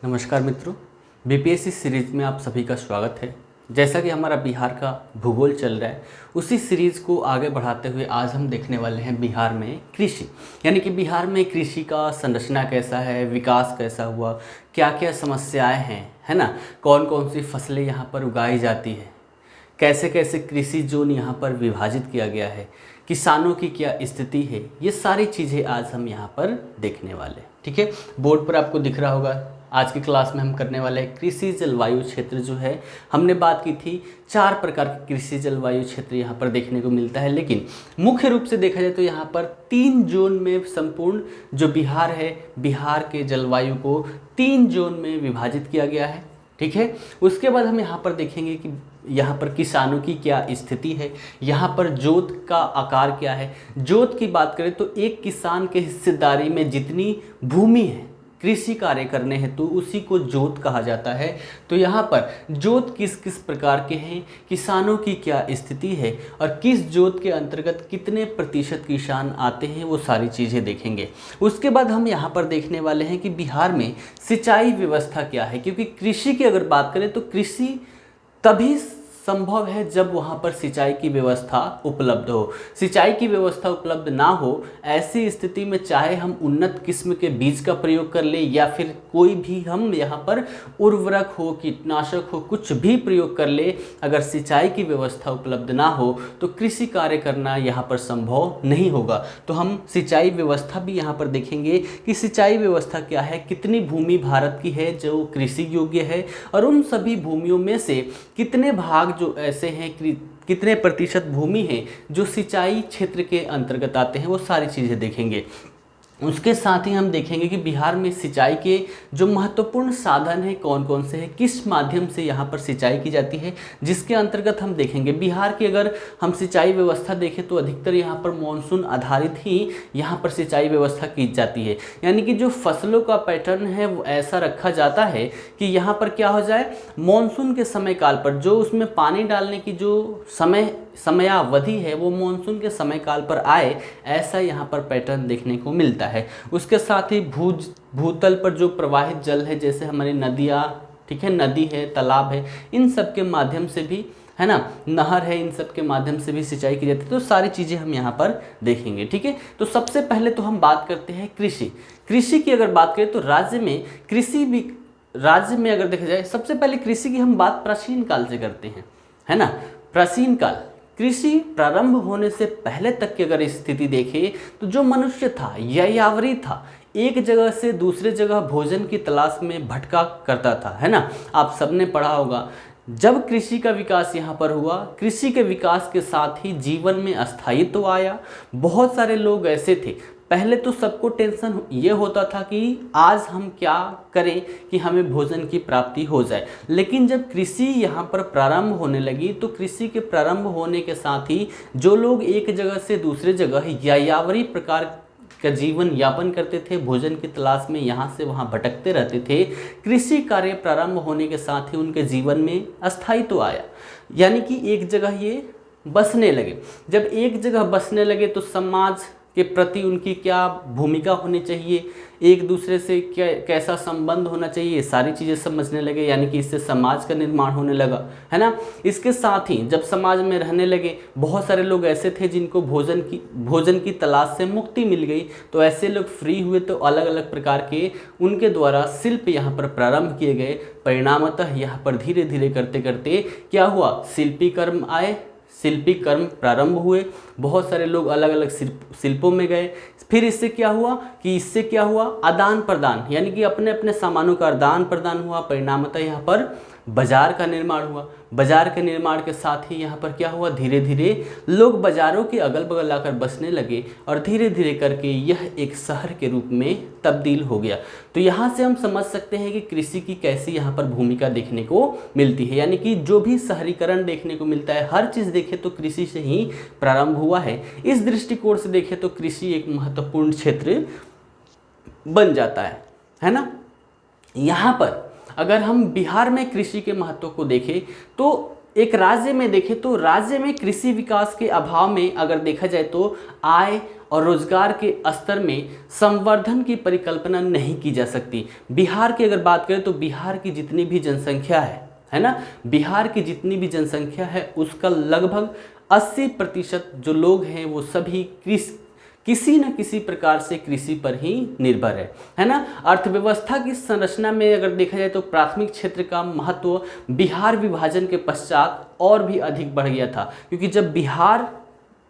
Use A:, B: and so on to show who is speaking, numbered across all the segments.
A: नमस्कार मित्रों, BPSC series में आप सभी का स्वागत है। जैसा कि हमारा बिहार का भूगोल चल रहा है, उसी सीरीज़ को आगे बढ़ाते हुए आज हम देखने वाले हैं बिहार में कृषि, यानी कि बिहार में कृषि का संरचना कैसा है, विकास कैसा हुआ, क्या क्या समस्याएं हैं, है ना। कौन कौन सी फसलें यहाँ पर उगाई जाती है, कैसे कैसे कृषि जोन यहाँ पर विभाजित किया गया है, किसानों की क्या स्थिति है, ये सारी चीज़ें आज हम यहाँ पर देखने वाले हैं। ठीक है, बोर्ड पर आपको दिख रहा होगा। आज की क्लास में हम करने वाले हैं कृषि जलवायु क्षेत्र जो है, हमने बात की थी 4 प्रकार के कृषि जलवायु क्षेत्र यहाँ पर देखने को मिलता है, लेकिन मुख्य रूप से देखा जाए तो यहाँ पर 3 जोन में संपूर्ण जो बिहार है, बिहार के जलवायु को 3 जोन में विभाजित किया गया है। ठीक है, उसके बाद हम यहाँ पर देखेंगे कि यहाँ पर किसानों की क्या स्थिति है, यहाँ पर जोत का आकार क्या है। जोत की बात करें तो एक किसान के हिस्सेदारी में जितनी भूमि है कृषि कार्य करने हेतु उसी को जोत कहा जाता है। तो यहाँ पर जोत किस किस प्रकार के हैं, किसानों की क्या स्थिति है और किस जोत के अंतर्गत कितने प्रतिशत किसान आते हैं, वो सारी चीज़ें देखेंगे। उसके बाद हम यहाँ पर देखने वाले हैं कि बिहार में सिंचाई व्यवस्था क्या है, क्योंकि कृषि की अगर बात करें तो कृषि तभी संभव है जब वहाँ पर सिंचाई की व्यवस्था उपलब्ध हो। सिंचाई की व्यवस्था उपलब्ध ना हो, ऐसी स्थिति में चाहे हम उन्नत किस्म के बीज का प्रयोग कर ले या फिर कोई भी हम यहाँ पर उर्वरक हो, कीटनाशक हो, कुछ भी प्रयोग कर ले, अगर सिंचाई की व्यवस्था उपलब्ध ना हो तो कृषि कार्य करना यहाँ पर संभव नहीं होगा। तो हम सिंचाई व्यवस्था भी यहाँ पर देखेंगे कि सिंचाई व्यवस्था क्या है, कितनी भूमि भारत की है जो कृषि योग्य है और उन सभी भूमियों में से कितने भाग जो ऐसे हैं, कितने प्रतिशत भूमि है जो सिंचाई क्षेत्र के अंतर्गत आते हैं, वो सारी चीज़ें देखेंगे। उसके साथ ही हम देखेंगे कि बिहार में सिंचाई के जो महत्वपूर्ण साधन हैं कौन कौन से हैं, किस माध्यम से यहाँ पर सिंचाई की जाती है, जिसके अंतर्गत हम देखेंगे बिहार की अगर हम सिंचाई व्यवस्था देखें तो अधिकतर यहाँ पर मानसून आधारित ही यहाँ पर सिंचाई व्यवस्था की जाती है। यानी कि जो फसलों का पैटर्न है वो ऐसा रखा जाता है कि यहाँ पर क्या हो जाए, मानसून के समय काल पर जो उसमें पानी डालने की जो समयावधि है वो मानसून के समय काल पर आए, ऐसा यहाँ पर पैटर्न देखने को मिलता है। उसके साथ ही भूतल पर जो प्रवाहित जल है, जैसे हमारी नदियाँ, ठीक है, नदी है, तालाब है, इन सब के माध्यम से भी, है ना, नहर है, इन सब के माध्यम से भी सिंचाई की जाती है। तो सारी चीज़ें हम यहाँ पर देखेंगे। ठीक है, तो सबसे पहले तो हम बात करते हैं कृषि की अगर बात करें तो राज्य में अगर देखा जाए, सबसे पहले कृषि की हम बात प्राचीन काल से करते हैं, है ना। प्राचीन काल, कृषि प्रारंभ होने से पहले तक की अगर स्थिति देखें तो जो मनुष्य था, यायावरी था, एक जगह से दूसरे जगह भोजन की तलाश में भटका करता था, है ना। आप सबने पढ़ा होगा, जब कृषि का विकास यहाँ पर हुआ, कृषि के विकास के साथ ही जीवन में स्थायित्व आया। बहुत सारे लोग ऐसे थे, पहले तो सबको टेंशन ये होता था कि आज हम क्या करें कि हमें भोजन की प्राप्ति हो जाए, लेकिन जब कृषि यहाँ पर प्रारंभ होने लगी तो कृषि के प्रारंभ होने के साथ ही जो लोग एक जगह से दूसरे जगह यायावरी प्रकार का जीवन यापन करते थे, भोजन की तलाश में यहाँ से वहाँ भटकते रहते थे, कृषि कार्य प्रारंभ होने के साथ ही उनके जीवन में अस्थायित्व आया, यानी कि एक जगह ये बसने लगे। जब एक जगह बसने लगे तो समाज के प्रति उनकी क्या भूमिका होनी चाहिए, एक दूसरे से क्या कैसा संबंध होना चाहिए, सारी चीज़ें समझने लगे, यानी कि इससे समाज का निर्माण होने लगा, है ना। इसके साथ ही जब समाज में रहने लगे, बहुत सारे लोग ऐसे थे जिनको भोजन की तलाश से मुक्ति मिल गई, तो ऐसे लोग फ्री हुए तो अलग अलग प्रकार के उनके द्वारा शिल्प यहाँ पर प्रारंभ किए गए। परिणामतः यहाँ पर धीरे धीरे करते करते क्या हुआ, शिल्पी कर्म आए, शिल्पी कर्म प्रारंभ हुए, बहुत सारे लोग अलग अलग शिल्पों में गए। फिर इससे क्या हुआ, आदान प्रदान, यानी कि अपने अपने सामानों का आदान प्रदान हुआ। परिणामतः यहाँ पर बाजार का निर्माण हुआ। बाजार के निर्माण के साथ ही यहाँ पर क्या हुआ, धीरे धीरे लोग बाजारों के अगल बगल आकर बसने लगे और धीरे धीरे करके यह एक शहर के रूप में तब्दील हो गया। तो यहाँ से हम समझ सकते हैं कि कृषि की कैसी यहाँ पर भूमिका देखने को मिलती है, यानी कि जो भी शहरीकरण देखने को मिलता है, हर चीज़ देखें तो कृषि से ही प्रारंभ हुआ है। इस दृष्टिकोण से देखें तो कृषि एक महत्वपूर्ण क्षेत्र बन जाता है ना। यहाँ पर अगर हम बिहार में कृषि के महत्व को देखें तो एक राज्य में देखें तो राज्य में कृषि विकास के अभाव में अगर देखा जाए तो आय और रोजगार के स्तर में संवर्धन की परिकल्पना नहीं की जा सकती। बिहार की अगर बात करें तो बिहार की जितनी भी जनसंख्या है ना, बिहार की जितनी भी जनसंख्या है उसका लगभग 80% जो लोग हैं वो सभी किसी न किसी प्रकार से कृषि पर ही निर्भर है ना। अर्थव्यवस्था की संरचना में अगर देखा जाए तो प्राथमिक क्षेत्र का महत्व बिहार विभाजन के पश्चात और भी अधिक बढ़ गया था, क्योंकि जब बिहार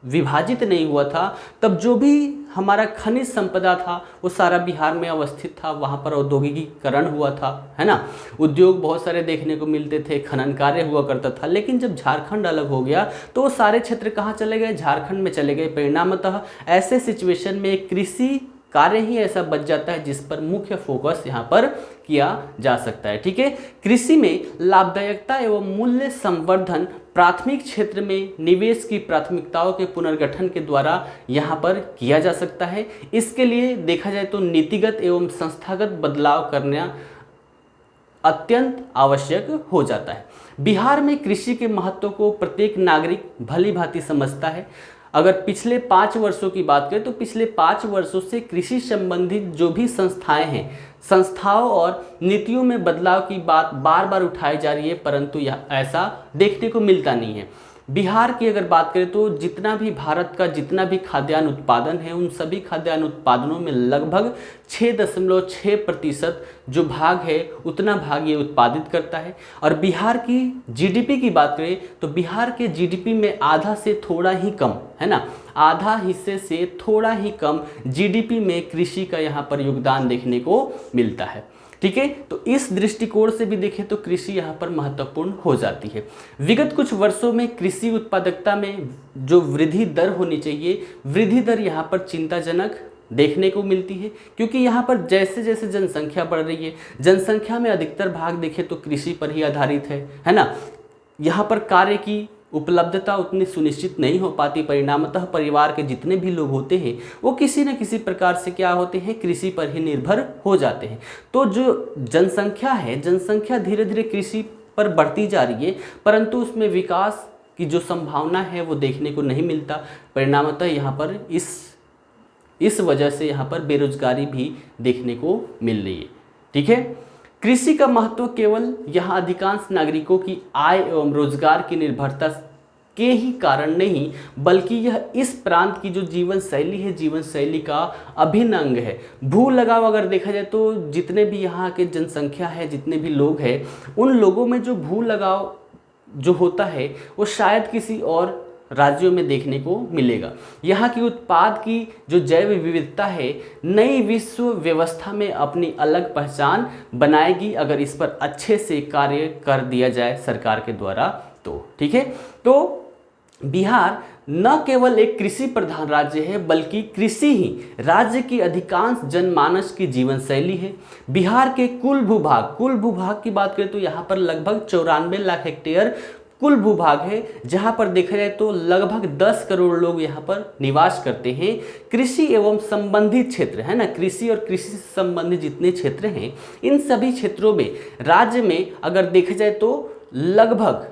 A: विभाजित नहीं हुआ था तब जो भी हमारा खनिज संपदा था वो सारा बिहार में अवस्थित था, वहाँ पर औद्योगिकीकरण हुआ था, है ना। उद्योग बहुत सारे देखने को मिलते थे, खनन कार्य हुआ करता था। लेकिन जब झारखंड अलग हो गया तो वो सारे क्षेत्र कहाँ चले गए, झारखंड में चले गए। परिणामतः ऐसे सिचुएशन में कृषि कार्य ही ऐसा बच जाता है जिस पर मुख्य फोकस यहाँ पर किया जा सकता है। ठीक है, कृषि में लाभदायकता एवं मूल्य संवर्धन प्राथमिक क्षेत्र में निवेश की प्राथमिकताओं के पुनर्गठन के द्वारा यहाँ पर किया जा सकता है। इसके लिए देखा जाए तो नीतिगत एवं संस्थागत बदलाव करना अत्यंत आवश्यक हो जाता है। बिहार में कृषि के महत्व को प्रत्येक नागरिक भली भांति समझता है। अगर पिछले 5 वर्षों की बात करें तो पिछले 5 वर्षों से कृषि संबंधित जो भी संस्थाएं हैं, संस्थाओं और नीतियों में बदलाव की बात बार बार उठाई जा रही है, परंतु यह ऐसा देखने को मिलता नहीं है। बिहार की अगर बात करें तो जितना भी भारत का जितना भी खाद्यान्न उत्पादन है उन सभी खाद्यान्न उत्पादनों में लगभग 6.6% जो भाग है उतना भाग ये उत्पादित करता है। और बिहार की जीडीपी की बात करें तो बिहार के जीडीपी में आधा से थोड़ा ही कम, है ना, आधा हिस्से से थोड़ा ही कम जीडीपी में कृषि का यहाँ पर योगदान देखने को मिलता है। ठीक है, तो इस दृष्टिकोण से भी देखें तो कृषि यहाँ पर महत्वपूर्ण हो जाती है। विगत कुछ वर्षों में कृषि उत्पादकता में जो वृद्धि दर होनी चाहिए, वृद्धि दर यहाँ पर चिंताजनक देखने को मिलती है, क्योंकि यहाँ पर जैसे जैसे जनसंख्या बढ़ रही है, जनसंख्या में अधिकतर भाग देखें तो कृषि पर ही आधारित है ना। यहाँ पर कार्य की उपलब्धता उतनी सुनिश्चित नहीं हो पाती। परिणामतः परिवार के जितने भी लोग होते हैं वो किसी न किसी प्रकार से क्या होते हैं, कृषि पर ही निर्भर हो जाते हैं। तो जो जनसंख्या है, जनसंख्या धीरे धीरे कृषि पर बढ़ती जा रही है, परंतु उसमें विकास की जो संभावना है वो देखने को नहीं मिलता। परिणामतः यहाँ पर इस वजह से यहाँ पर बेरोजगारी भी देखने को मिल रही है। ठीक है, कृषि का महत्व केवल यहाँ अधिकांश नागरिकों की आय एवं रोजगार की निर्भरता के ही कारण नहीं, बल्कि यह इस प्रांत की जो जीवन शैली है, जीवन शैली का अभिन्न अंग है। भू लगाव अगर देखा जाए तो जितने भी यहाँ के जनसंख्या है, जितने भी लोग हैं, उन लोगों में जो भू लगाव जो होता है वो शायद किसी और राज्यों में देखने को मिलेगा। यहाँ की उत्पाद की जो जैव विविधता है नई विश्व व्यवस्था में अपनी अलग पहचान बनाएगी, अगर इस पर अच्छे से कार्य कर दिया जाए सरकार के द्वारा तो। ठीक है, तो बिहार न केवल एक कृषि प्रधान राज्य है, बल्कि कृषि ही राज्य की अधिकांश जनमानस की जीवन शैली है। बिहार के कुल भूभाग की बात करें तो यहाँ पर लगभग 94 लाख हेक्टेयर कुल भूभाग है, जहां पर देखा जाए तो लगभग 10 करोड़ लोग यहां पर निवास करते हैं। कृषि एवं संबंधित क्षेत्र है ना, कृषि और कृषि से संबंधित जितने क्षेत्र हैं इन सभी क्षेत्रों में राज्य में अगर देखा जाए तो लगभग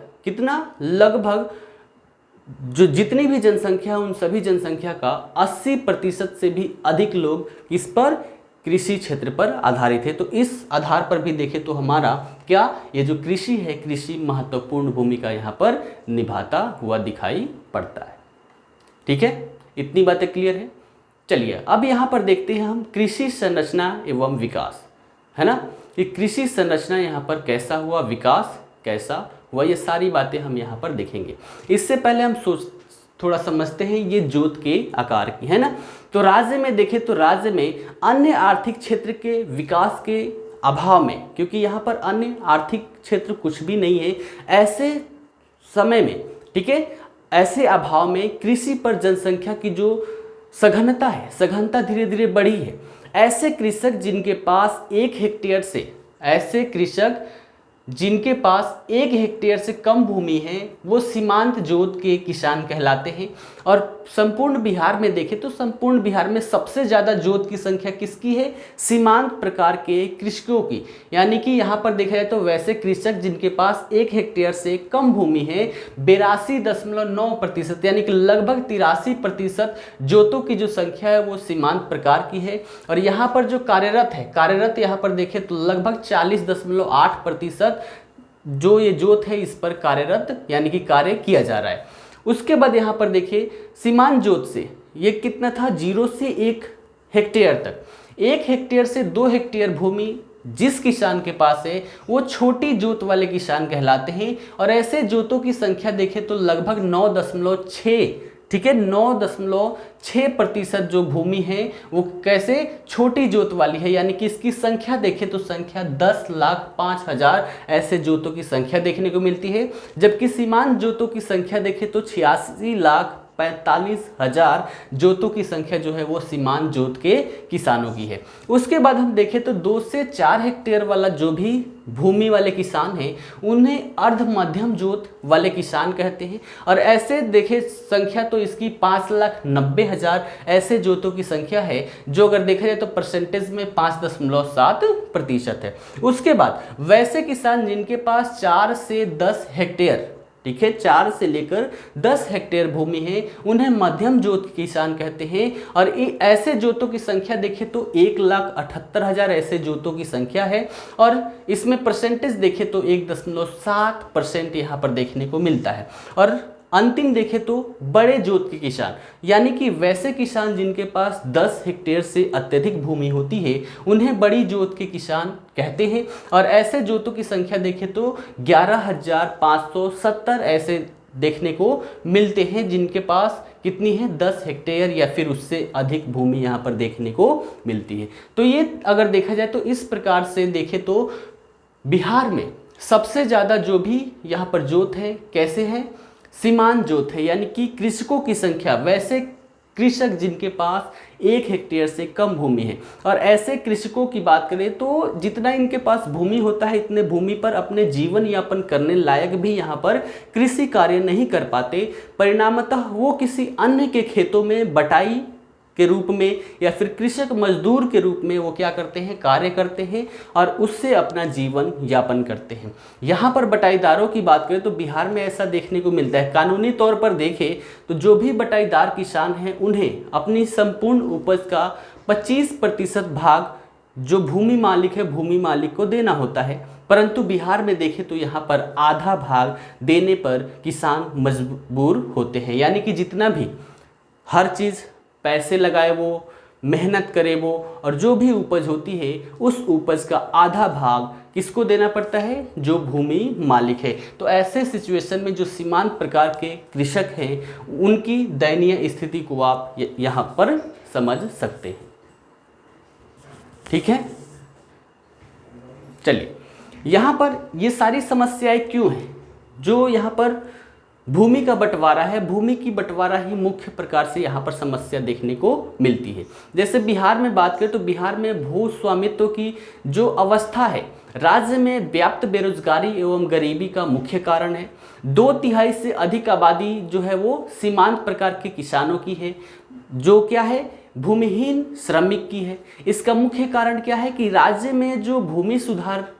A: जो जितनी भी जनसंख्या उन सभी जनसंख्या का 80% से भी अधिक लोग इस पर कृषि क्षेत्र पर आधारित है। तो इस आधार पर भी देखें तो हमारा क्या ये जो कृषि है, कृषि महत्वपूर्ण भूमिका यहाँ पर निभाता हुआ दिखाई पड़ता है। ठीक है, इतनी बातें क्लियर है। चलिए अब यहाँ पर देखते हैं हम कृषि संरचना एवं विकास, है ना, कि कृषि संरचना यहाँ पर कैसा हुआ, विकास कैसा हुआ, ये सारी बातें हम यहाँ पर देखेंगे। इससे पहले हम थोड़ा समझते हैं ये जोत के आकार की, है ना। तो राज्य में देखें तो राज्य में अन्य आर्थिक क्षेत्र के विकास के अभाव में, क्योंकि यहाँ पर अन्य आर्थिक क्षेत्र कुछ भी नहीं है ऐसे समय में, ठीक है, ऐसे अभाव में कृषि पर जनसंख्या की जो सघनता है, सघनता धीरे धीरे बढ़ी है। ऐसे कृषक जिनके पास 1 हेक्टेयर से, ऐसे कृषक जिनके पास 1 हेक्टेयर से कम भूमि है वो सीमांत जोत के किसान कहलाते हैं। और संपूर्ण बिहार में देखें तो संपूर्ण बिहार में सबसे ज़्यादा जोत की संख्या किसकी है? सीमांत प्रकार के कृषकों की। यानी कि यहाँ पर देखा जाए तो वैसे कृषक जिनके पास 1 हेक्टेयर से कम भूमि है 82.9% यानी कि लगभग 83% जोतों की जो संख्या है वो सीमांत प्रकार की है। और यहाँ पर जो कार्यरत यहाँ पर देखें तो लगभग 40.8% जो ये जोत है इस पर कार्यरत यानी कि कार्य किया जा रहा है। उसके बाद यहाँ पर देखिए सीमांत जोत से ये कितना था, 0 से 1 हेक्टेयर तक। 1 हेक्टेयर से 2 हेक्टेयर भूमि जिस किसान के पास है वो छोटी जोत वाले किसान कहलाते हैं। और ऐसे जोतों की संख्या देखें तो लगभग 9.6, ठीक है, 9.6% जो भूमि है वो कैसे छोटी जोत वाली है। यानी कि इसकी संख्या देखें तो संख्या 10,05,000 ऐसे जोतों की संख्या देखने को मिलती है। जबकि सीमांत जोतों की संख्या देखें तो 86,45,000 जोतों की संख्या जो है वो सीमांत जोत के किसानों की है। उसके बाद हम देखें तो 2 से 4 हेक्टेयर वाला जो भी भूमि वाले किसान हैं उन्हें अर्ध मध्यम जोत वाले किसान कहते हैं। और ऐसे देखें संख्या तो इसकी 5,90,000 ऐसे जोतों की संख्या है, जो अगर देखा जाए तो परसेंटेज में 5.7% है। उसके बाद वैसे किसान जिनके पास 4 से 10 हेक्टेयर, ठीक है, 4 से लेकर 10 हेक्टेयर भूमि है उन्हें मध्यम जोत किसान कहते हैं। और ऐसे जोतों की संख्या देखें तो 1,78,000 ऐसे जोतों की संख्या है। और इसमें परसेंटेज देखें तो 1.7% यहाँ पर देखने को मिलता है। और अंतिम देखें तो बड़े जोत के किसान, यानी कि वैसे किसान जिनके पास 10 हेक्टेयर से अत्यधिक भूमि होती है उन्हें बड़ी जोत के किसान कहते हैं। और ऐसे जोतों की संख्या देखें तो 11,570 ऐसे देखने को मिलते हैं जिनके पास कितनी है, 10 हेक्टेयर या फिर उससे अधिक भूमि यहाँ पर देखने को मिलती है। तो ये अगर देखा जाए तो इस प्रकार से देखें तो बिहार में सबसे ज़्यादा जो भी यहाँ पर जोत है कैसे है, सीमांत जोत है। यानी कि कृषकों की संख्या, वैसे कृषक जिनके पास 1 हेक्टेयर से कम भूमि है। और ऐसे कृषकों की बात करें तो जितना इनके पास भूमि होता है इतने भूमि पर अपने जीवन यापन करने लायक भी यहाँ पर कृषि कार्य नहीं कर पाते। परिणामतः वो किसी अन्य के खेतों में बटाई के रूप में या फिर कृषक मजदूर के रूप में वो क्या करते हैं, कार्य करते हैं और उससे अपना जीवन यापन करते हैं। यहाँ पर बटाईदारों की बात करें तो बिहार में ऐसा देखने को मिलता है। कानूनी तौर पर देखें तो जो भी बटाईदार किसान हैं उन्हें अपनी संपूर्ण उपज का 25% भाग जो भूमि मालिक है भूमि मालिक को देना होता है। परंतु बिहार में देखें तो यहाँ पर आधा भाग देने पर किसान मजबूर होते हैं। यानी कि जितना भी हर चीज़ पैसे लगाए वो, मेहनत करे वो, और जो भी उपज होती है उस उपज का आधा भाग किसको देना पड़ता है, जो भूमि मालिक है। तो ऐसे सिचुएशन में जो सीमांत प्रकार के कृषक हैं उनकी दयनीय स्थिति को आप यहाँ पर समझ सकते हैं। ठीक है, चलिए यहाँ पर ये सारी समस्याएं क्यों हैं, जो यहाँ पर भूमि का बंटवारा है, भूमि की बंटवारा ही मुख्य प्रकार से यहाँ पर समस्या देखने को मिलती है। जैसे बिहार में बात करें तो बिहार में भू स्वामित्व की जो अवस्था है, राज्य में व्याप्त बेरोजगारी एवं गरीबी का मुख्य कारण है। 2/3 से अधिक आबादी जो है वो सीमांत प्रकार के किसानों की है, जो क्या है, भूमिहीन श्रमिक की है। इसका मुख्य कारण क्या है कि राज्य में जो भूमि सुधार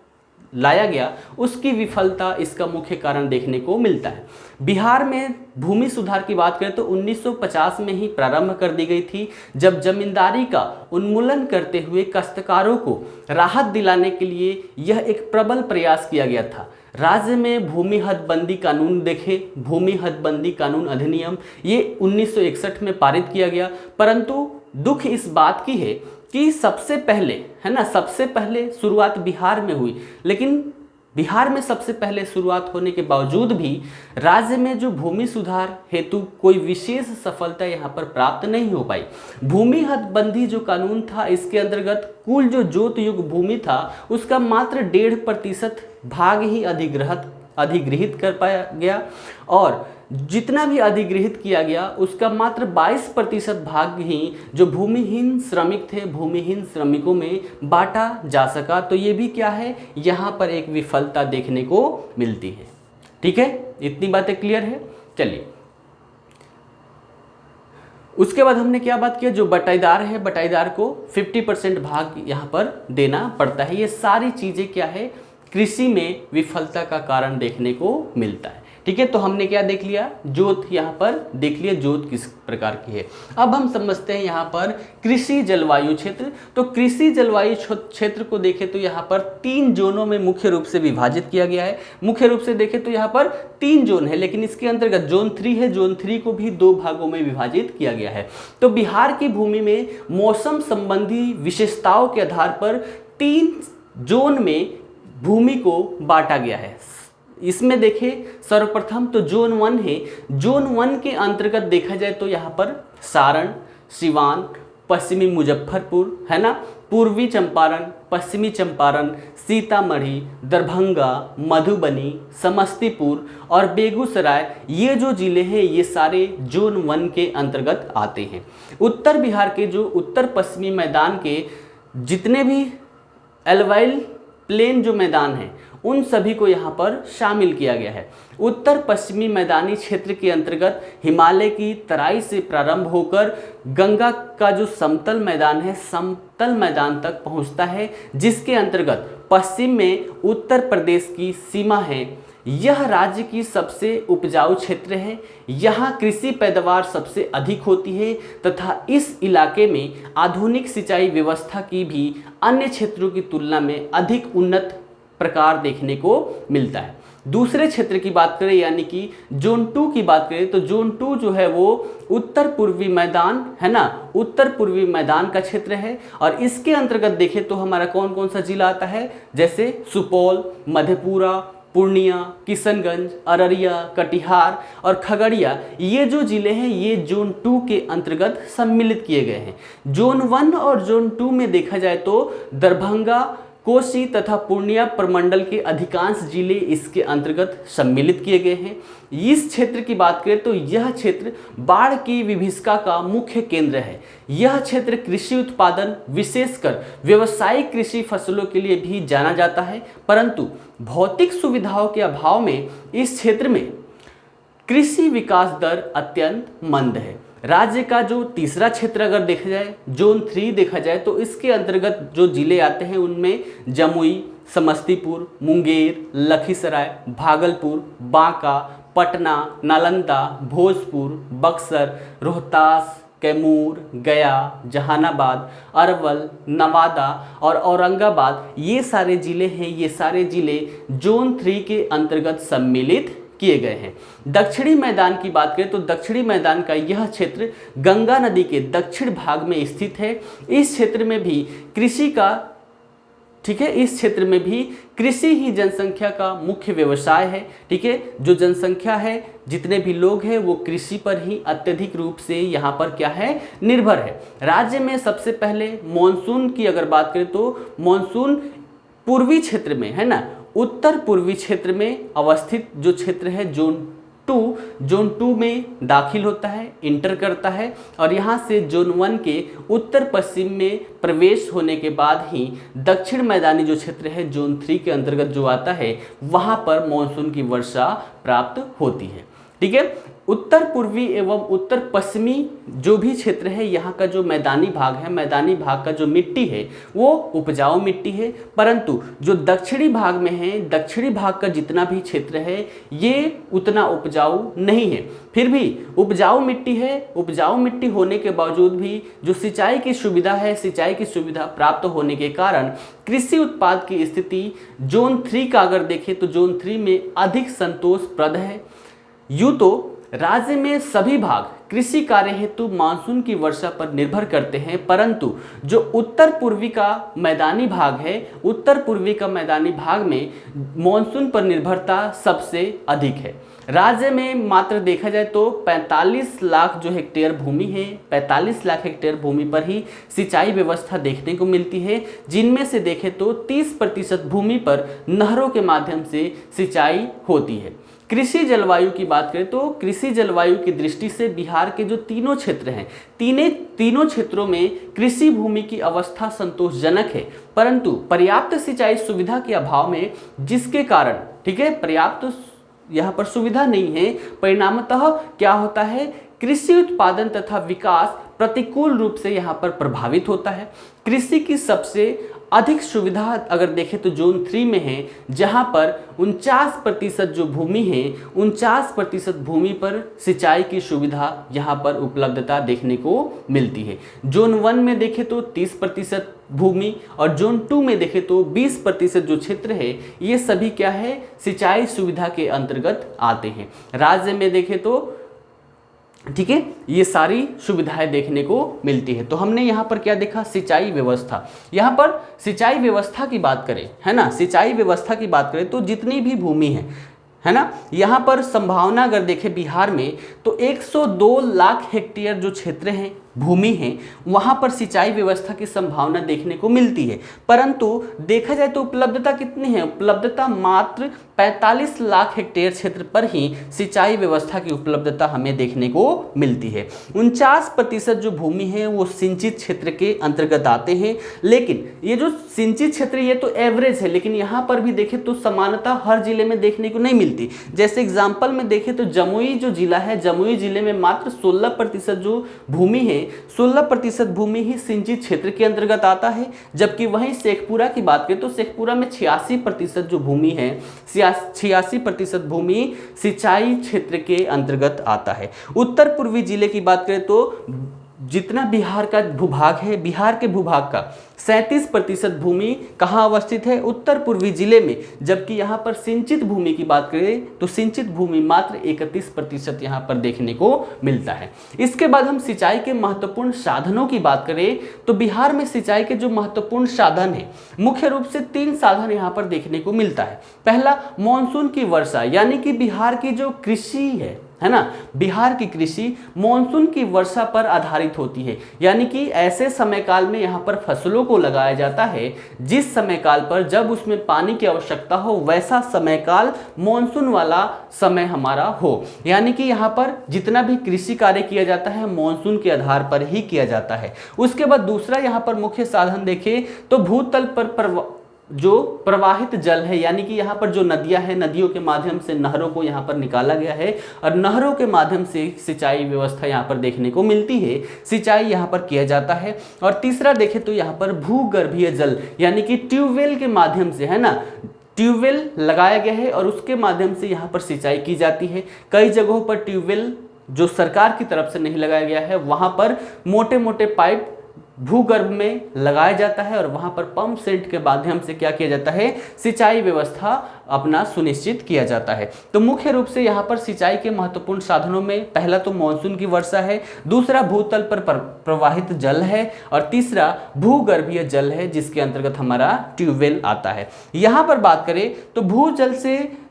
A: लाया गया उसकी विफलता इसका मुख्य कारण देखने को मिलता है। बिहार में भूमि सुधार की बात करें तो 1950 में ही प्रारंभ कर दी गई थी, जब जमींदारी का उन्मूलन करते हुए काश्तकारों को राहत दिलाने के लिए यह एक प्रबल प्रयास किया गया था। राज्य में भूमि हदबंदी कानून देखें, भूमि हदबंदी कानून अधिनियम ये 1961 में पारित किया गया। परंतु दुख इस बात की है कि सबसे पहले, है ना, सबसे पहले शुरुआत बिहार में हुई, लेकिन बिहार में सबसे पहले शुरुआत होने के बावजूद भी राज्य में जो भूमि सुधार हेतु कोई विशेष सफलता यहाँ पर प्राप्त नहीं हो पाई। भूमि हदबंदी जो कानून था इसके अंतर्गत कुल जो जोत युग भूमि था उसका मात्र 1.5% भाग ही अधिग्रहित अधिगृहित कर पाया गया, और जितना भी अधिगृहित किया गया उसका मात्र 22% भाग ही जो भूमिहीन श्रमिक थे, भूमिहीन श्रमिकों में बांटा जा सका। तो ये भी क्या है, यहाँ पर एक विफलता देखने को मिलती है। ठीक है, इतनी बातें क्लियर है। चलिए, उसके बाद हमने क्या बात किया, जो बटाईदार है, बटाईदार को 50% भाग यहाँ पर देना पड़ता है। ये सारी चीज़ें क्या है, कृषि में विफलता का कारण देखने को मिलता है। ठीक है, तो हमने क्या देख लिया, जोत यहाँ पर देख लिया, जोत किस प्रकार की है। अब हम समझते हैं यहाँ पर कृषि जलवायु क्षेत्र। तो कृषि जलवायु क्षेत्र को देखें तो यहाँ पर 3 जोनों में मुख्य रूप से विभाजित किया गया है। मुख्य रूप से देखें तो यहाँ पर 3 जोन है, लेकिन इसके अंतर्गत जोन 3 है, जोन 3 को भी 2 भागों में विभाजित किया गया है। तो बिहार की भूमि में मौसम संबंधी विशेषताओं के आधार पर 3 जोन में भूमि को बांटा गया है। इसमें देखें, सर्वप्रथम तो जोन 1 है। जोन 1 के अंतर्गत देखा जाए तो यहाँ पर सारण, सिवान, पश्चिमी मुजफ्फरपुर है ना, पूर्वी चंपारण, पश्चिमी चंपारण, सीतामढ़ी, दरभंगा, मधुबनी, समस्तीपुर और बेगूसराय, ये जो जिले हैं ये सारे जोन 1 के अंतर्गत आते हैं। उत्तर बिहार के जो उत्तर पश्चिमी मैदान के जितने भी एल्वाइल प्लेन जो मैदान हैं उन सभी को यहाँ पर शामिल किया गया है। उत्तर पश्चिमी मैदानी क्षेत्र के अंतर्गत हिमालय की तराई से प्रारंभ होकर गंगा का जो समतल मैदान है, समतल मैदान तक पहुँचता है, जिसके अंतर्गत पश्चिम में उत्तर प्रदेश की सीमा है। यह राज्य की सबसे उपजाऊ क्षेत्र है। यहाँ कृषि पैदावार सबसे अधिक होती है तथा इस इलाके में आधुनिक सिंचाई व्यवस्था की भी अन्य क्षेत्रों की तुलना में अधिक उन्नत प्रकार देखने को मिलता है। दूसरे क्षेत्र की बात करें यानी कि जोन 2 की बात करें तो जोन 2 जो है वो उत्तर पूर्वी मैदान है ना, उत्तर पूर्वी मैदान का क्षेत्र है। और इसके अंतर्गत देखें तो हमारा कौन कौन सा जिला आता है, जैसे सुपौल, मधेपुरा, पूर्णिया, किशनगंज, अररिया, कटिहार और खगड़िया, ये जो जिले हैं ये जोन 2 के अंतर्गत सम्मिलित किए गए हैं। जोन 1 और जोन 2 में देखा जाए तो दरभंगा, कोसी तथा पूर्णिया प्रमंडल के अधिकांश जिले इसके अंतर्गत सम्मिलित किए गए हैं। इस क्षेत्र की बात करें तो यह क्षेत्र बाढ़ की विभीषिका का मुख्य केंद्र है। यह क्षेत्र कृषि उत्पादन विशेषकर व्यावसायिक कृषि फसलों के लिए भी जाना जाता है, परंतु भौतिक सुविधाओं के अभाव में इस क्षेत्र में कृषि विकास दर अत्यंत मंद है। राज्य का जो तीसरा क्षेत्र अगर देखा जाए, जोन 3 देखा जाए तो इसके अंतर्गत जो जिले आते हैं उनमें जमुई, समस्तीपुर, मुंगेर, लखीसराय, भागलपुर, बांका, पटना, नालंदा, भोजपुर, बक्सर, रोहतास, कैमूर, गया, जहानाबाद, अरवल, नवादा और औरंगाबाद, ये सारे जिले हैं। ये सारे जिले जोन 3 के अंतर्गत सम्मिलित किए गए हैं। दक्षिणी मैदान की बात करें तो दक्षिणी मैदान का यह क्षेत्र गंगा नदी के दक्षिण भाग में स्थित है। इस क्षेत्र में भी कृषि का, ठीक है, इस क्षेत्र में भी कृषि ही जनसंख्या का मुख्य व्यवसाय है। ठीक है, जो जनसंख्या है, जितने भी लोग हैं वो कृषि पर ही अत्यधिक रूप से यहाँ पर क्या है, निर्भर है। राज्य में सबसे पहले मॉनसून की अगर बात करें तो मॉनसून पूर्वी क्षेत्र में है ना, उत्तर पूर्वी क्षेत्र में अवस्थित जो क्षेत्र है जोन 2 में दाखिल होता है, इंटर करता है, और यहाँ से जोन 1 के उत्तर पश्चिम में प्रवेश होने के बाद ही दक्षिण मैदानी जो क्षेत्र है जोन 3 के अंतर्गत जो आता है वहाँ पर मॉनसून की वर्षा प्राप्त होती है। ठीक है, उत्तर पूर्वी एवं उत्तर पश्चिमी जो भी क्षेत्र है, यहाँ का जो मैदानी भाग है, मैदानी भाग का जो मिट्टी है वो उपजाऊ मिट्टी है, परंतु जो दक्षिणी भाग में है, दक्षिणी भाग का जितना भी क्षेत्र है ये उतना उपजाऊ नहीं है। फिर भी उपजाऊ मिट्टी है, उपजाऊ मिट्टी होने के बावजूद भी जो सिंचाई की सुविधा है, सिंचाई की सुविधा प्राप्त होने के कारण कृषि उत्पाद की स्थिति जोन 3 का अगर देखें तो जोन 3 में अधिक संतोषप्रद है। यूँ तो राज्य में सभी भाग कृषि कार्य हेतु मानसून की वर्षा पर निर्भर करते हैं, परंतु जो उत्तर पूर्वी का मैदानी भाग है, उत्तर पूर्वी का मैदानी भाग में मानसून पर निर्भरता सबसे अधिक है। राज्य में मात्र देखा जाए तो 45 लाख जो हेक्टेयर भूमि है, 45 लाख हेक्टेयर भूमि पर ही सिंचाई व्यवस्था देखने को मिलती है, जिनमें से देखें तो 30% भूमि पर नहरों के माध्यम से सिंचाई होती है। कृषि जलवायु की बात करें तो कृषि जलवायु की दृष्टि से बिहार के जो तीनों क्षेत्र हैं, तीनों क्षेत्रों में कृषि भूमि की अवस्था संतोषजनक है, परंतु पर्याप्त सिंचाई सुविधा के अभाव में, जिसके कारण ठीक है पर्याप्त यहाँ पर सुविधा नहीं है, परिणामतः क्या होता है, कृषि उत्पादन तथा विकास प्रतिकूल रूप से यहाँ पर प्रभावित होता है। कृषि की सबसे अधिक सुविधा अगर देखें तो जोन 3 में है, जहाँ पर 49% जो भूमि है, 49% भूमि पर सिंचाई की सुविधा यहाँ पर उपलब्धता देखने को मिलती है। जोन 1 में देखें तो 30% भूमि और जोन 2 में देखें तो 20% जो क्षेत्र है, ये सभी क्या है, सिंचाई सुविधा के अंतर्गत आते हैं। राज्य में देखें तो ठीक है ये सारी सुविधाएं देखने को मिलती है। तो हमने यहाँ पर क्या देखा, सिंचाई व्यवस्था। यहाँ पर सिंचाई व्यवस्था की बात करें, है ना, सिंचाई व्यवस्था की बात करें तो जितनी भी भूमि है ना, यहाँ पर संभावना अगर देखें बिहार में तो 102 लाख हेक्टेयर जो क्षेत्र हैं, भूमि है, वहाँ पर सिंचाई व्यवस्था की संभावना देखने को मिलती है, परंतु देखा जाए तो उपलब्धता कितनी है, उपलब्धता मात्र 45 लाख हेक्टेयर क्षेत्र पर ही सिंचाई व्यवस्था की उपलब्धता हमें देखने को मिलती है। 49% जो भूमि है वो सिंचित क्षेत्र के अंतर्गत आते हैं, लेकिन ये जो सिंचित क्षेत्र ये तो एवरेज है, लेकिन यहाँ पर भी देखें तो समानता हर जिले में देखने को नहीं मिलती। जैसे एग्जाम्पल में देखें तो जमुई जो जिला है, जमुई जिले में मात्र 16% जो भूमि है, 16% भूमि ही सिंचित क्षेत्र के अंतर्गत आता है, जबकि वहीं शेखपुरा की बात करें तो शेखपुरा में 86% जो भूमि है, 86% भूमि सिंचाई क्षेत्र के अंतर्गत आता है। उत्तर पूर्वी जिले की बात करें तो जितना बिहार का भूभाग है, बिहार के भूभाग का 37% भूमि कहाँ अवस्थित है, उत्तर पूर्वी जिले में, जबकि यहाँ पर सिंचित भूमि की बात करें तो सिंचित भूमि मात्र 31% यहाँ पर देखने को मिलता है। इसके बाद हम सिंचाई के महत्वपूर्ण साधनों की बात करें तो बिहार में सिंचाई के जो महत्वपूर्ण साधन है, मुख्य रूप से 3 साधन यहाँ पर देखने को मिलता है। पहला, मानसून की वर्षा, यानी कि बिहार की जो कृषि है ना, बिहार की कृषि मानसून की वर्षा पर आधारित होती है, यानी कि ऐसे समय काल में यहाँ पर फसलों को लगाया जाता है जिस समय काल पर जब उसमें पानी की आवश्यकता हो, वैसा समय काल मानसून वाला समय हमारा हो, यानी कि यहाँ पर जितना भी कृषि कार्य किया जाता है मानसून के आधार पर ही किया जाता है। उसके बाद दूसरा यहाँ पर मुख्य साधन देखें तो भूतल पर जो प्रवाहित जल है, यानी कि यहाँ पर जो नदियाँ हैं, नदियों के माध्यम से नहरों को यहाँ पर निकाला गया है और नहरों के माध्यम से सिंचाई व्यवस्था यहाँ पर देखने को मिलती है, सिंचाई यहाँ पर किया जाता है। और तीसरा देखें तो यहाँ पर भूगर्भीय जल, यानी कि ट्यूबवेल के माध्यम से, है ना, ट्यूबवेल लगाया गया है और उसके माध्यम से यहाँ पर सिंचाई की जाती है। कई जगहों पर ट्यूबवेल जो सरकार की तरफ से नहीं लगाया गया है, वहाँ पर मोटे मोटे पाइप भूगर्भ में लगाया जाता है और वहां पर पंप सेट के माध्यम से क्या किया जाता है, सिंचाई व्यवस्था अपना सुनिश्चित किया जाता है। तो मुख्य रूप से यहाँ पर सिंचाई के महत्वपूर्ण साधनों में पहला तो मानसून की वर्षा है, दूसरा भूतल पर प्रवाहित जल है और तीसरा भूगर्भीय जल है, जिसके अंतर्गत हमारा ट्यूबवेल आता है। यहाँ पर बात करें तो भूजल से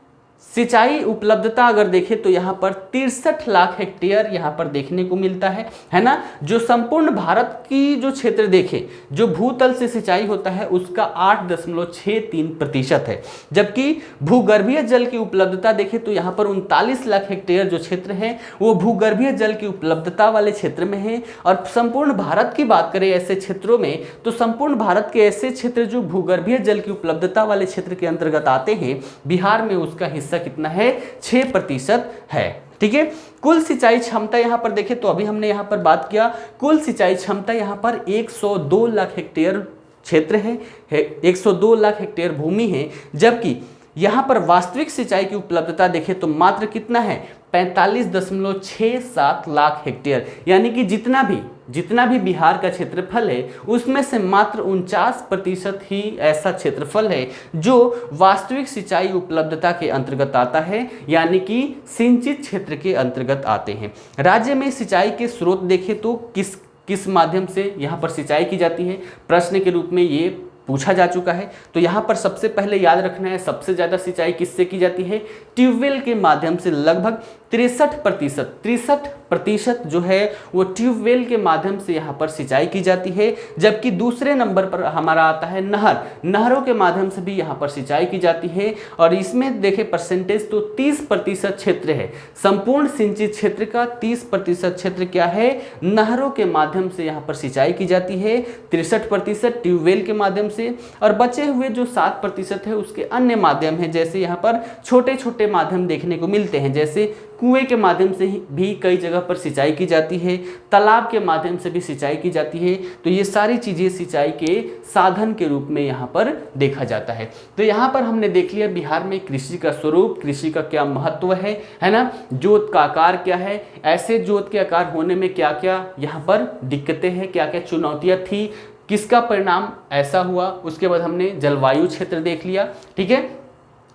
A: सिंचाई उपलब्धता अगर देखें तो यहाँ पर 63 लाख हेक्टेयर यहाँ पर देखने को मिलता है ना। जो संपूर्ण भारत की जो क्षेत्र देखें, जो भूतल से सिंचाई होता है उसका 8.63% है, जबकि भूगर्भीय जल की उपलब्धता देखें तो यहाँ पर 39 लाख हेक्टेयर जो क्षेत्र है वो भूगर्भीय जल की उपलब्धता वाले क्षेत्र में है। और संपूर्ण भारत की बात करें ऐसे क्षेत्रों में तो संपूर्ण भारत के ऐसे क्षेत्र जो भूगर्भीय जल की उपलब्धता वाले क्षेत्र के अंतर्गत आते हैं, बिहार में उसका हिस्सा कितना है, 6% है। ठीक है, कुल सिंचाई क्षमता यहां पर देखें तो अभी हमने यहां पर बात किया, कुल सिंचाई क्षमता यहां पर 102 लाख हेक्टेयर क्षेत्र है, 102 लाख हेक्टेयर भूमि है, जबकि यहां पर वास्तविक सिंचाई की उपलब्धता देखें तो मात्र कितना है, 45.67 लाख हेक्टेयर, यानी कि जितना भी बिहार का क्षेत्रफल है उसमें से मात्र 49% ही ऐसा क्षेत्रफल है जो वास्तविक सिंचाई उपलब्धता के अंतर्गत आता है, यानी कि सिंचित क्षेत्र के अंतर्गत आते हैं। राज्य में सिंचाई के स्रोत देखें तो किस माध्यम से यहाँ पर सिंचाई की जाती है, प्रश्न के रूप में ये पूछा जा चुका है। तो यहाँ पर सबसे पहले याद रखना है, सबसे ज़्यादा सिंचाई किससे की जाती है, ट्यूबवेल के माध्यम से। लगभग 63% जो है वो ट्यूबवेल के माध्यम से यहाँ पर सिंचाई की जाती है, जबकि दूसरे नंबर पर हमारा आता है नहरों के माध्यम से भी यहाँ पर सिंचाई की जाती है। और इसमें देखें परसेंटेज तो 30% क्षेत्र है, संपूर्ण सिंचित क्षेत्र का 30% क्षेत्र क्या है, नहरों के माध्यम से यहाँ पर सिंचाई की जाती है, 63% ट्यूबवेल के माध्यम से, और बचे हुए जो 7% है उसके अन्य माध्यम है, जैसे यहाँ पर छोटे छोटे माध्यम देखने को मिलते हैं, जैसे कुएं के माध्यम से भी कई जगह पर सिंचाई की जाती है, तालाब के माध्यम से भी सिंचाई की जाती है। तो ये सारी चीज़ें सिंचाई के साधन के रूप में यहाँ पर देखा जाता है। तो यहाँ पर हमने देख लिया बिहार में कृषि का स्वरूप, कृषि का क्या महत्व है ना, जोत का आकार क्या है, ऐसे जोत के आकार होने में क्या क्या यहाँ पर दिक्कतें हैं, क्या क्या चुनौतियाँ थी, किसका परिणाम ऐसा हुआ। उसके बाद हमने जलवायु क्षेत्र देख लिया। ठीक है,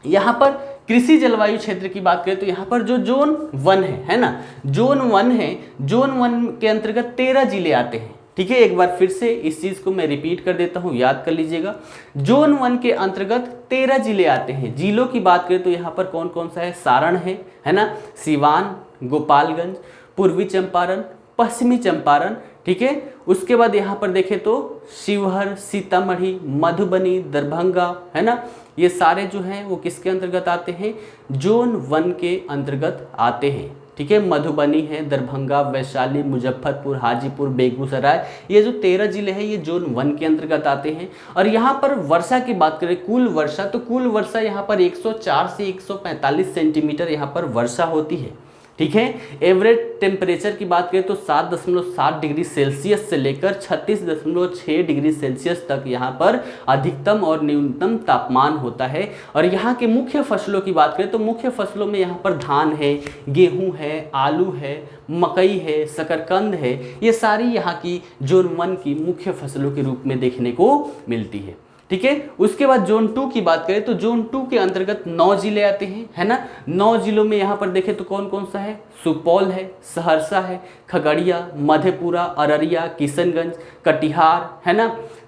A: यहाँ पर कृषि जलवायु क्षेत्र की बात करें तो यहाँ पर जो जोन 1 है ना, जोन 1 है, जोन 1 के अंतर्गत 13 जिले आते हैं। ठीक है, एक बार फिर से इस चीज़ को मैं रिपीट कर देता हूँ, याद कर लीजिएगा। जोन 1 के अंतर्गत 13 जिले आते हैं। जिलों की बात करें तो यहाँ पर कौन कौन सा है, सारण है ना, सिवान, गोपालगंज, पूर्वी चंपारण, पश्चिमी चंपारण। ठीक है, उसके बाद यहाँ पर देखें तो शिवहर, सीतामढ़ी, मधुबनी, दरभंगा, है ना, ये सारे जो हैं वो किसके अंतर्गत आते हैं, जोन 1 के अंतर्गत आते हैं। ठीक है, मधुबनी है, दरभंगा, वैशाली, मुजफ्फरपुर, हाजीपुर, बेगूसराय, ये जो 13 जिले हैं ये जोन 1 के अंतर्गत आते हैं। और यहाँ पर वर्षा की बात करें, कुल वर्षा, तो कुल वर्षा यहाँ पर 104 से 145 सेंटीमीटर यहाँ पर वर्षा होती है। ठीक है, एवरेज टेम्परेचर की बात करें तो 7.7 डिग्री सेल्सियस से लेकर 36.6 डिग्री सेल्सियस तक यहाँ पर अधिकतम और न्यूनतम तापमान होता है। और यहाँ के मुख्य फसलों की बात करें तो मुख्य फसलों में यहाँ पर धान है, गेहूँ है, आलू है, मकई है, शकरकंद है, ये सारी यहाँ की जोन 1 की मुख्य फसलों के रूप में देखने को मिलती है। ठीक है, उसके बाद जोन 2 की बात करें तो जोन 2 के अंतर्गत 9 जिले आते हैं, है ना। 9 जिलों में यहाँ पर देखें तो कौन कौन सा है, सुपौल है, सहरसा है, खगड़िया, मधेपुरा, अररिया, किशनगंज, कटिहार, है ना,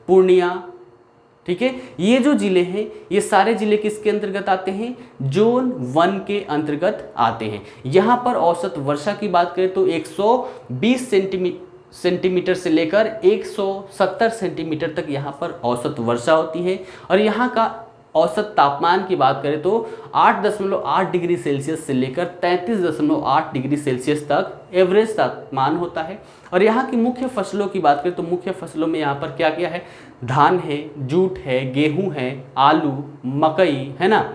A: पूर्णिया। ठीक है, ये जो जिले हैं ये सारे जिले किसके अंतर्गत आते हैं, जोन 1 के अंतर्गत आते हैं। यहाँ पर औसत वर्षा की बात करें तो 120 सेंटीमीटर से लेकर 170 सेंटीमीटर तक यहाँ पर औसत वर्षा होती है। और यहाँ का औसत तापमान की बात करें तो 8.8 डिग्री सेल्सियस से लेकर 33.8 डिग्री सेल्सियस तक एवरेज तापमान होता है। और यहाँ की मुख्य फसलों की बात करें तो मुख्य फसलों में यहाँ पर क्या क्या है, धान है, जूट है, गेहूँ है, आलू, मकई, है ना,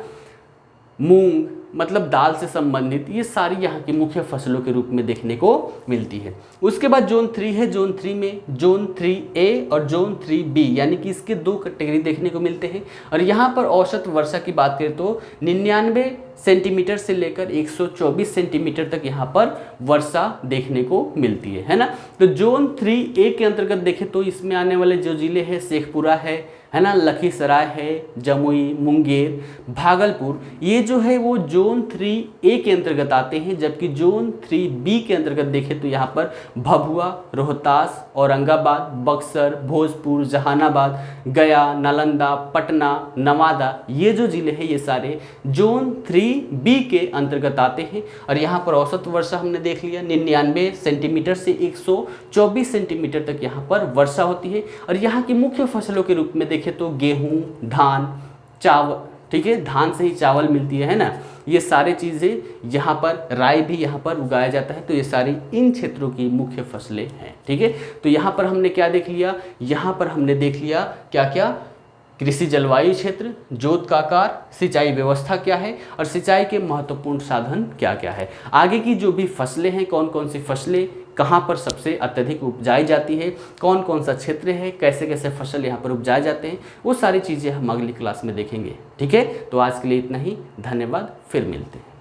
A: मूंग, मतलब दाल से संबंधित, ये सारी यहाँ की मुख्य फसलों के रूप में देखने को मिलती है। उसके बाद जोन 3 है, जोन 3 में जोन 3A और जोन 3B यानी कि इसके 2 कैटेगरी देखने को मिलते हैं। और यहाँ पर औसत वर्षा की बात करें तो 99 सेंटीमीटर से लेकर 124 सेंटीमीटर तक यहाँ पर वर्षा देखने को मिलती है ना। तो जोन 3A के अंतर्गत देखें तो इसमें आने वाले जो जिले हैं शेखपुरा है ना, लखीसराय है, जमुई, मुंगेर, भागलपुर, ये जो है वो जोन 3A के अंतर्गत आते हैं। जबकि जोन 3B के अंतर्गत देखें तो यहाँ पर भभुआ, रोहतास, औरंगाबाद, बक्सर, भोजपुर, जहानाबाद, गया, नालंदा, पटना, नवादा, ये जो जिले हैं ये सारे जोन 3B के अंतर्गत आते हैं। और यहाँ पर औसत वर्षा हमने देख लिया 99 सेंटीमीटर से 124 सेंटीमीटर तक यहाँ पर वर्षा होती है। और यहाँ की मुख्य फसलों के रूप में देखें तो गेहूँ, धान, चावल, ठीक है, धान से ही चावल मिलती है ना, ये सारे चीज़ें यहाँ पर, राई भी यहाँ पर उगाया जाता है। तो ये सारी इन क्षेत्रों की मुख्य फसलें हैं। ठीक है, तो यहाँ पर हमने क्या देख लिया, यहाँ पर हमने देख लिया क्या क्या, कृषि जलवायु क्षेत्र, जोत का आकार, सिंचाई व्यवस्था क्या है और सिंचाई के महत्वपूर्ण साधन क्या क्या है। आगे की जो भी फसलें हैं, कौन कौन सी फसलें कहाँ पर सबसे अत्यधिक उपजाई जाती है, कौन कौन सा क्षेत्र है, कैसे कैसे फसल यहाँ पर उपजाए जाते हैं, वो सारी चीज़ें हम अगली क्लास में देखेंगे। ठीक है, तो आज के लिए इतना ही, धन्यवाद, फिर मिलते हैं।